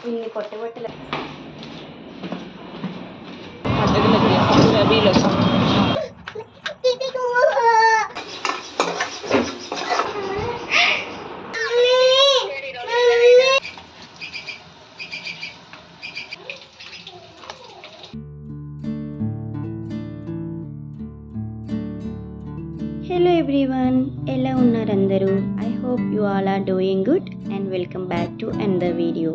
ఇన్ని కొట్టబట్టలు hello everyone, ఎలా ఉన్నారు అందరూ? I hope you all are doing good and welcome back to another video.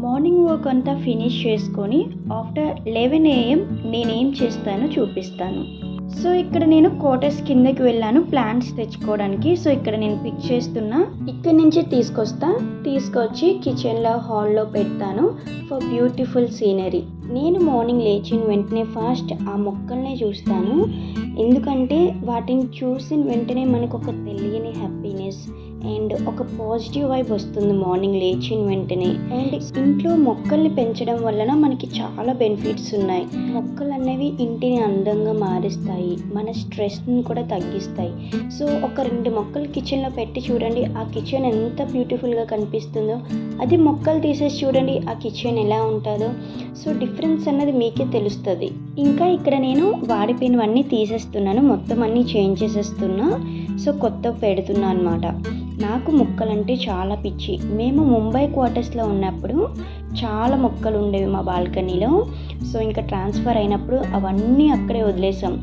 Morning walk అంతా finish చేసుకొని ఆఫ్టర్ 11 AM నేనేం చేస్తానో చూపిస్తాను. సో ఇక్కడ నేను క్వార్టర్స్ కిందకి వెళ్ళాను ప్లాంట్స్ తెచ్చుకోవడానికి. సో ఇక్కడ నేను పిక్ చేస్తున్నా, ఇక్కడ నుంచి తీసుకొచ్చి కిచెన్లో హాల్లో పెడతాను ఫర్ బ్యూటిఫుల్ సీనరీ. నేను మార్నింగ్ లేచిన వెంటనే ఫస్ట్ ఆ మొక్కల్ని చూస్తాను, ఎందుకంటే వాటిని చూసిన వెంటనే మనకు ఒక తెలియని హ్యాపీనెస్ అండ్ ఒక పాజిటివ్ వైబ్ వస్తుంది మార్నింగ్ లేచిన వెంటనే. అండ్ ఇంట్లో మొక్కల్ని పెంచడం వలన మనకి చాలా బెనిఫిట్స్ ఉన్నాయి. మొక్కలు అనేవి ఇంటిని అందంగా మారుస్తాయి, మన స్ట్రెస్ని కూడా తగ్గిస్తాయి. సో ఒక 2 మొక్కలు కిచెన్లో పెట్టి చూడండి, ఆ కిచెన్ ఎంత బ్యూటిఫుల్గా కనిపిస్తుందో. అది మొక్కలు తీసేసి చూడండి, ఆ కిచెన్ ఎలా ఉంటుందో. సో డిఫరెన్స్ అన్నది మీకే తెలుస్తుంది. ఇంకా ఇక్కడ నేను వాడిపోయినవన్నీ తీసేస్తున్నాను, మొత్తం అన్నీ చేంజ్ చేసేస్తున్నా. సో కొత్త పెడుతున్నా అనమాట. నాకు మొక్కలంటే చాలా పిచ్చి. మేము ముంబై క్వార్టర్స్లో ఉన్నప్పుడు చాలా మొక్కలు ఉండేవి మా బాల్కనీలో. సో ఇంకా ట్రాన్స్ఫర్ అయినప్పుడు అవన్నీ అక్కడే వదిలేసాం.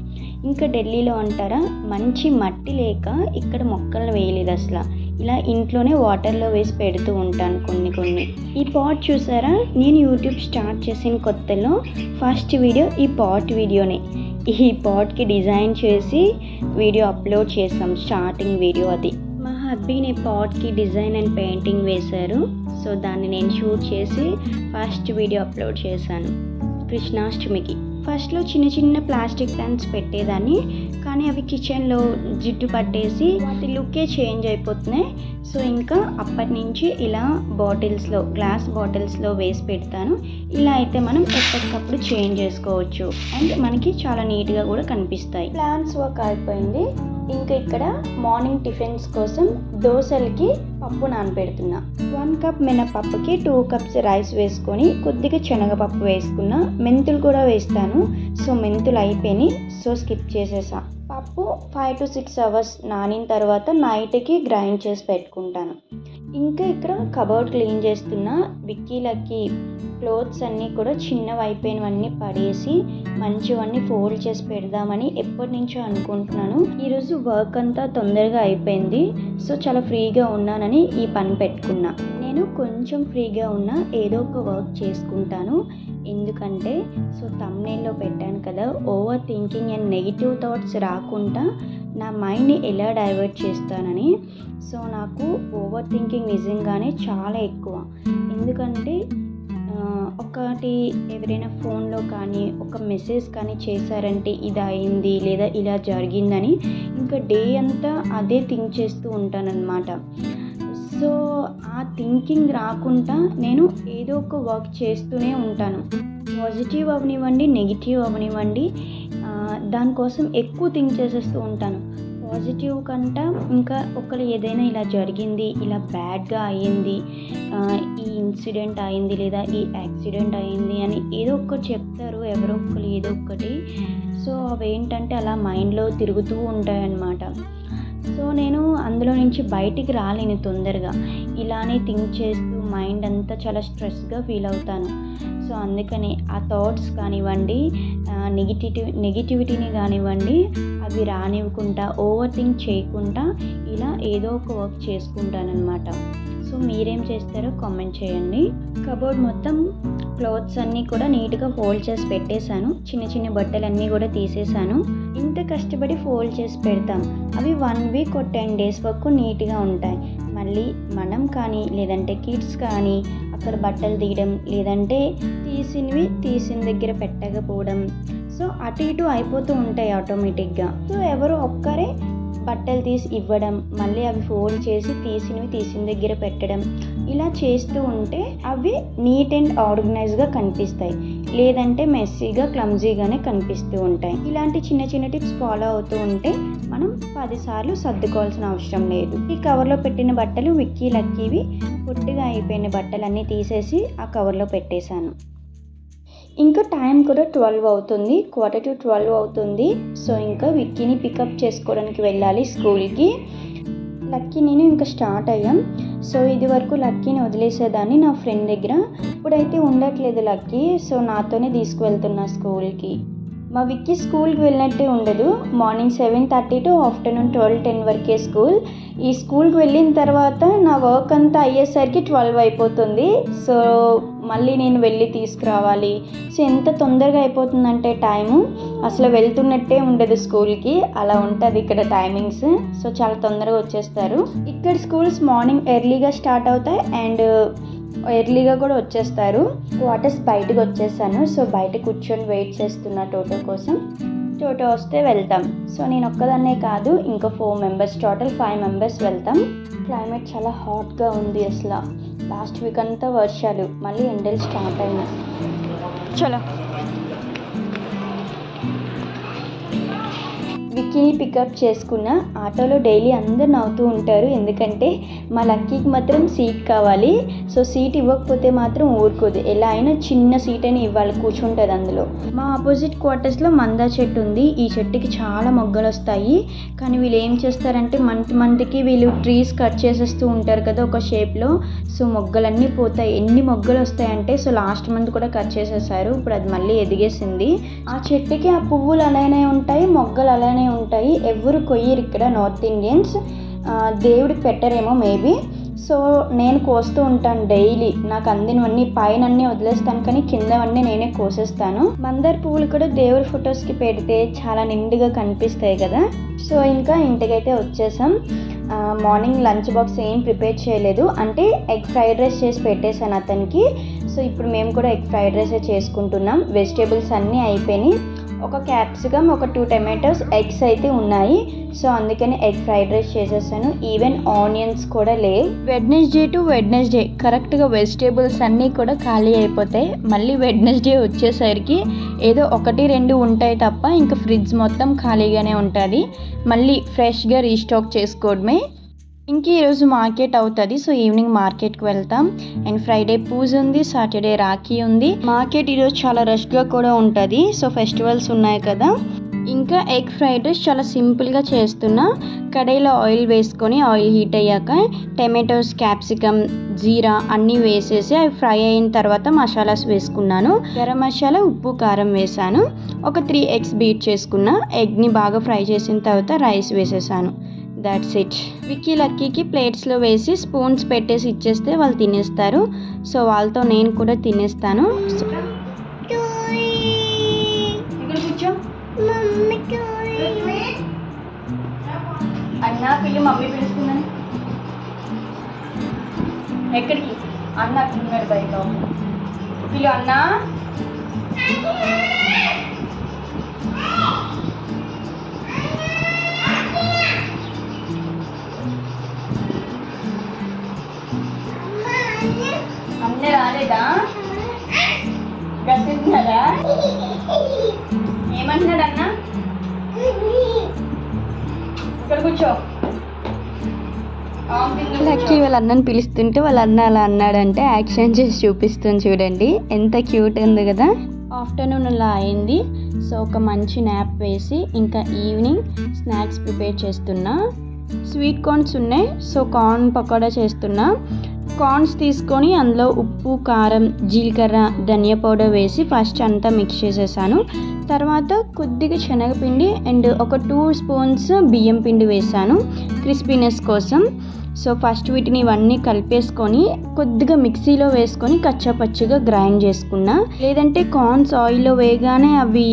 ఇంకా ఢిల్లీలో అంటారా, మంచి మట్టి లేక ఇక్కడ మొక్కలను వేయలేదు అసలు. ఇలా ఇంట్లోనే వాటర్లో వేసి పెడుతూ ఉంటాను కొన్ని. ఈ పాట్ చూసారా, నేను యూట్యూబ్ స్టార్ట్ చేసిన కొత్తలో ఫస్ట్ వీడియో ఈ పాట్ వీడియోనే. ఈ పాట్కి డిజైన్ చేసి వీడియో అప్లోడ్ చేసాం, స్టార్టింగ్ వీడియో అది. మా హబ్బీని పాట్కి డిజైన్ అండ్ పెయింటింగ్ వేశారు. సో దాన్ని నేను షూట్ చేసి ఫస్ట్ వీడియో అప్లోడ్ చేశాను కృష్ణాష్టమికి. ఫస్ట్లో చిన్న ప్లాస్టిక్ ప్లాంట్స్ పెట్టేదాన్ని, కానీ అవి కిచెన్లో జిడ్డు పట్టేసి వాటి లుక్కే చేంజ్ అయిపోతున్నాయి. సో ఇంకా అప్పటి నుంచి ఇలా గ్లాస్ బాటిల్స్లో వేసి పెడతాను. ఇలా అయితే మనం ఎప్పటికప్పుడు చేంజ్ చేసుకోవచ్చు అండ్ మనకి చాలా నీట్గా కూడా కనిపిస్తాయి. ప్లాంట్స్ వర్క్ అయిపోయింది. ఇంకా ఇక్కడ మార్నింగ్ టిఫిన్స్ కోసం దోశలకి పప్పు నానబెడుతున్నా. 1 కప్ మినపప్పుకి 2 కప్స్ రైస్ వేసుకొని కొద్దిగా శనగపప్పు వేసుకున్నా, మెంతులు కూడా వేస్తాను. సో మెంతులు అయిపోయినాయి, సో స్కిప్ చేసేసా. పప్పు 5 to 6 అవర్స్ నానిన తర్వాత నైట్కి గ్రైండ్ చేసి పెట్టుకుంటాను. ఇంకా ఇక్కడ కబోర్డ్ క్లీన్ చేస్తున్నా. విక్కీలకి క్లోత్స్ అన్నీ కూడా చిన్నవి అయిపోయినవన్నీ పడేసి మంచివన్నీ ఫోల్డ్ చేసి పెడదామని ఎప్పటి నుంచో అనుకుంటున్నాను. ఈరోజు వర్క్ అంతా తొందరగా అయిపోయింది. సో చాలా ఫ్రీగా ఉన్నానని ఈ పని పెట్టుకున్నా. నేను కొంచెం ఫ్రీగా ఉన్నా ఏదో ఒక వర్క్ చేసుకుంటాను. ఎందుకంటే సో థంబ్నెయిల్లో పెట్టాను కదా, over thinking and negative thoughts రాకుండా నా మైండ్ని ఎలా డైవర్ట్ చేస్తానని. సో నాకు ఓవర్ థింకింగ్ నిజంగానే చాలా ఎక్కువ. ఎందుకంటే ఒకటి ఎవరైనా ఫోన్లో కానీ ఒక మెసేజ్ కానీ చేశారంటే ఇది అయింది లేదా ఇలా జరిగిందని ఇంకా డే అంతా అదే థింక్ చేస్తూ ఉంటానన్నమాట. సో ఆ థింకింగ్ రాకుండా నేను ఏదో ఒక వర్క్ చేస్తూనే ఉంటాను. పాజిటివ్ అవనివ్వండి, నెగిటివ్ అవనివ్వండి, దానికోసం ఎక్కువ థింక్ చేసేస్తూ ఉంటాను. పాజిటివ్ కంటే ఇంకా ఒకరు ఏదైనా ఇలా జరిగింది, ఇలా బ్యాడ్గా అయ్యింది, ఈ ఇన్సిడెంట్ అయింది లేదా ఈ యాక్సిడెంట్ అయింది అని ఏదో ఒకటి చెప్తారు ఎవరో ఒకరు ఏదో ఒకటి. సో అవి ఏంటంటే అలా మైండ్లో తిరుగుతూ ఉంటాయన్నమాట. సో నేను అందులో నుంచి బయటికి రాలేను తొందరగా. ఇలానే థింక్ చేస్తూ మైండ్ అంతా చాలా స్ట్రెస్గా ఫీల్ అవుతాను. సో అందుకని ఆ థాట్స్ కానివ్వండి, నెగిటివిటీని కానివ్వండి, అవి రానివ్వకుండా ఓవర్ థింక్ చేయకుండా ఇలా ఏదో ఒక వర్క్ చేసుకుంటానన్నమాట. సో మీరేం చేస్తారో కామెంట్ చేయండి. కబోర్డ్ మొత్తం క్లాత్స్ అన్నీ కూడా నీట్గా ఫోల్డ్ చేసి పెట్టేశాను. చిన్న బట్టలన్నీ కూడా తీసేసాను. ఇంత కష్టపడి ఫోల్డ్ చేసి పెడతాం, అవి 1 week or 10 days వరకు నీట్గా ఉంటాయి. మళ్ళీ మనం కానీ లేదంటే కిడ్స్ కానీ అక్కడ బట్టలు తీయడం, లేదంటే తీసిన దగ్గర పెట్టకపోవడం, సో అటు ఇటు అయిపోతూ ఉంటాయి ఆటోమేటిక్గా. సో ఎవరో ఒక్కరే బట్టలు తీసి ఇవ్వడం, మళ్ళీ అవి ఫోల్డ్ చేసి తీసిన దగ్గర పెట్టడం, ఇలా చేస్తూ ఉంటే అవి నీట్ అండ్ ఆర్గనైజ్గా కనిపిస్తాయి. లేదంటే మెస్సీగా క్లమ్జీగానే కనిపిస్తూ ఉంటాయి. ఇలాంటి చిన్న టిప్స్ ఫాలో అవుతూ ఉంటే మనం 10 సార్లు సర్దుకోవాల్సిన అవసరం లేదు. ఈ కవర్లో పెట్టిన బట్టలు విక్కీ లక్కీవి పొట్టిగా అయిపోయిన బట్టలన్నీ తీసేసి ఆ కవర్లో పెట్టేశాను. ఇంకా టైం కూడా 12 అవుతుంది, 11:45 అవుతుంది. సో ఇంకా విక్కీని పికప్ చేసుకోవడానికి వెళ్ళాలి స్కూల్కి. లక్కీ నేను ఇంకా స్టార్ట్ అయ్యాం. సో ఇది వరకు లక్కీని వదిలేసేదాన్ని నా ఫ్రెండ్ దగ్గర, ఇప్పుడైతే ఉండట్లేదు లక్కీ. సో నాతోనే తీసుకువెళ్తున్నా స్కూల్కి. మా విక్కీ స్కూల్కి వెళ్ళినట్టే ఉండదు. మార్నింగ్ 7:30 to ఆఫ్టర్నూన్ 12:10 వరకే స్కూల్. ఈ స్కూల్కి వెళ్ళిన తర్వాత నా వర్క్ అంతా అయ్యేసరికి 12 అయిపోతుంది. సో మళ్ళీ నేను వెళ్ళి తీసుకురావాలి. సో ఎంత తొందరగా అయిపోతుందంటే టైము అసలు వెళ్తున్నట్టే ఉండదు స్కూల్కి, అలా ఉంటుంది ఇక్కడ టైమింగ్స్. సో చాలా తొందరగా వచ్చేస్తారు. ఇక్కడ స్కూల్స్ మార్నింగ్ ఎర్లీగా స్టార్ట్ అవుతాయి అండ్ ఎర్లీగా కూడా వచ్చేస్తారు. క్వార్టర్స్ బయటకు వచ్చేసాను. సో బయట కూర్చొని వెయిట్ చేస్తున్నా టోటో కోసం. టోటో వస్తే వెళ్తాం. సో నేను ఒక్కదాన్నే కాదు, ఇంకా 4 మెంబర్స్, టోటల్ 5 మెంబర్స్ వెళ్తాం. క్లైమేట్ చాలా హాట్గా ఉంది అసలు. లాస్ట్ వీక్ అంతా వర్షాలు, మళ్ళీ ఎండలు స్టార్ట్ అయినాయి. చలో విక్కీని పికప్ చేసుకున్న. ఆటోలో డైలీ అందరు నవ్వుతూ ఉంటారు, ఎందుకంటే మా లక్కీకి మాత్రం సీట్ కావాలి. సో సీట్ ఇవ్వకపోతే మాత్రం ఊరుకోదు, ఎలా అయినా చిన్న సీట్ అని ఇవ్వాలి, కూర్చుంటుంది అందులో. మా ఆపోజిట్ క్వార్టర్స్లో మందా చెట్టు ఉంది. ఈ చెట్టుకి చాలా మొగ్గలు వస్తాయి. కానీ వీళ్ళు ఏం చేస్తారంటే మంత్కి వీళ్ళు ట్రీస్ కట్ చేసేస్తూ ఉంటారు కదా ఒక షేప్లో. సో మొగ్గలన్నీ పోతాయి. ఎన్ని మొగ్గలు వస్తాయంటే సో లాస్ట్ మంత్ కూడా కట్ చేసేసారు. ఇప్పుడు అది మళ్ళీ ఎదిగేసింది. ఆ చెట్టుకి ఆ పువ్వులు అలానే ఉంటాయి, మొగ్గలు అలానే ఉంటాయి. ఎవరు కొయ్యరు ఇక్కడ నార్త్ ఇండియన్స్. దేవుడికి పెట్టరేమో మేబీ. సో నేను కోస్తూ ఉంటాను డైలీ. నాకు అందినవన్నీ పైన అన్నీ వదిలేస్తాను, కానీ కిందవన్నీ నేనే కోసేస్తాను. మందార పువ్వులు కూడా దేవుడి ఫొటోస్కి పెడితే చాలా నిండుగా కనిపిస్తాయి కదా. సో ఇంకా ఇంటికైతే వచ్చేసాం. మార్నింగ్ లంచ్ బాక్స్ ఏం ప్రిపేర్ చేయలేదు, అంటే ఎగ్ ఫ్రైడ్ రైస్ చేసి పెట్టేశాను అతనికి. సో ఇప్పుడు మేము కూడా ఎగ్ ఫ్రైడ్ రైసే చేసుకుంటున్నాం. వెజిటేబుల్స్ అన్నీ అయిపోయినాయి. ఒక క్యాప్సికమ్, ఒక 2 టమాటోస్, ఎగ్స్ అయితే ఉన్నాయి. సో అందుకని ఎగ్ ఫ్రైడ్ రైస్ చేసేసాను. ఈవెన్ ఆనియన్స్ కూడా లేవు. వెడ్నెస్డే టు వెడ్నెస్డే కరెక్ట్గా వెజిటేబుల్స్ అన్నీ కూడా ఖాళీ అయిపోతాయి. మళ్ళీ వెడ్నెస్డే వచ్చేసరికి ఏదో 1-2 ఉంటాయి తప్ప ఇంకా ఫ్రిడ్జ్ మొత్తం ఖాళీగానే ఉంటుంది. మళ్ళీ ఫ్రెష్గా రీస్టాక్ చేసుకోవడమే. ఇంక ఈరోజు మార్కెట్ అవుతుంది. సో ఈవినింగ్ మార్కెట్కి వెళ్తాం. అండ్ ఫ్రైడే పూజ ఉంది, సాటర్డే రాఖీ ఉంది. మార్కెట్ ఈరోజు చాలా రష్గా కూడా ఉంటుంది. సో ఫెస్టివల్స్ ఉన్నాయి కదా. ఇంకా ఎగ్ ఫ్రైడ్ రైస్ చాలా సింపుల్గా చేస్తున్నా. కడాయిలో ఆయిల్ వేసుకొని ఆయిల్ హీట్ అయ్యాక టమాటోస్, క్యాప్సికమ్, జీరా అన్నీ వేసేసి అవి ఫ్రై అయిన తర్వాత మసాలాస్ వేసుకున్నాను. గరం మసాలా, ఉప్పు, కారం వేసాను. ఒక 3 ఎగ్స్ బీట్ చేసుకున్నా. ఎగ్ని బాగా ఫ్రై చేసిన తర్వాత రైస్ వేసేసాను. That's it. విక్కీ లక్కీకి ప్లేట్స్లో వేసి స్పూన్స్ పెట్టేసి ఇచ్చేస్తే వాళ్ళు తినేస్తారు. సో వాళ్ళతో నేను కూడా తినేస్తాను. అన్న పిల్లి మమ్మీ పిలుస్తుందని. ఎక్కడికి? అన్న అట్లున్నాడు బయట. పిల్లు అన్నా. అన్న రాలేదా? గట్టిన్నాడా? ఏమంటున్నాడు అన్న? ఇక్కడ కూర్చో. లక్కీ వాళ్ళ అన్నని పిలుస్తుంటే వాళ్ళ అన్న అలా అన్నాడంటే యాక్షన్ చేసి చూపిస్తుంది చూడండి, ఎంత క్యూట్ ఉంది కదా. ఆఫ్టర్నూన్ అలా అయింది. సో ఒక మంచి న్యాప్ వేసి ఇంకా ఈవినింగ్ స్నాక్స్ ప్రిపేర్ చేస్తున్నా. స్వీట్ కార్న్స్ ఉన్నాయి. సో కార్న్ పకోడా చేస్తున్నా. కార్న్స్ తీసుకొని అందులో ఉప్పు, కారం, జీలకర్ర, ధనియా పౌడర్ వేసి ఫస్ట్ అంతా మిక్స్ చేసేసాను. తర్వాత కొద్దిగా శనగపిండి అండ్ ఒక 2 స్పూన్స్ బియ్యం పిండి వేసాను క్రిస్పీనెస్ కోసం. సో ఫస్ట్ వీటిని ఇవన్నీ కలిపేసుకొని కొద్దిగా మిక్సీలో వేసుకొని కచ్చాపచ్చిగా గ్రైండ్ చేసుకున్నా. లేదంటే కార్న్స్ ఆయిల్లో వేయగానే అవి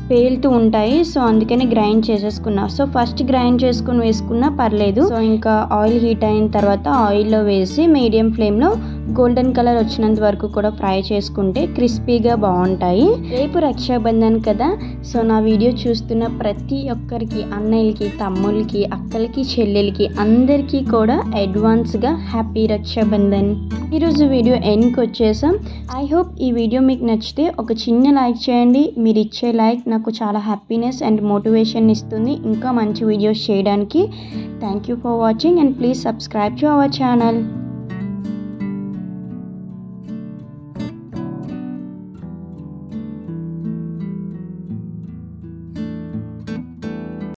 పేలుతూ ఉంటాయి. సో అందుకని గ్రైండ్ చేసేసుకున్నా. సో ఫస్ట్ గ్రైండ్ చేసుకుని వేసుకున్నా పర్లేదు. సో ఇంకా ఆయిల్ హీట్ అయిన తర్వాత ఆయిల్లో వేసి మీడియం ఫ్లేమ్లో గోల్డెన్ కలర్ వచ్చినంత వరకు కూడా ఫ్రై చేసుకుంటే క్రిస్పీగా బాగుంటాయి. రేపు రక్షాబంధన్ కదా. సో నా వీడియో చూస్తున్న ప్రతి ఒక్కరికి, అన్నయ్యలకి, తమ్ముళ్ళకి, అక్కలకి, చెల్లెలకి అందరికీ కూడా అడ్వాన్స్గా హ్యాపీ రక్షాబంధన్. ఈరోజు వీడియో ఎండ్కి వచ్చేసాం. ఐ హోప్ ఈ వీడియో మీకు నచ్చితే ఒక చిన్న లైక్ చేయండి. మీరు ఇచ్చే లైక్ నాకు చాలా హ్యాపీనెస్ అండ్ మోటివేషన్ ఇస్తుంది ఇంకా మంచి వీడియోస్ చేయడానికి. Thank you for watching and please subscribe to our channel.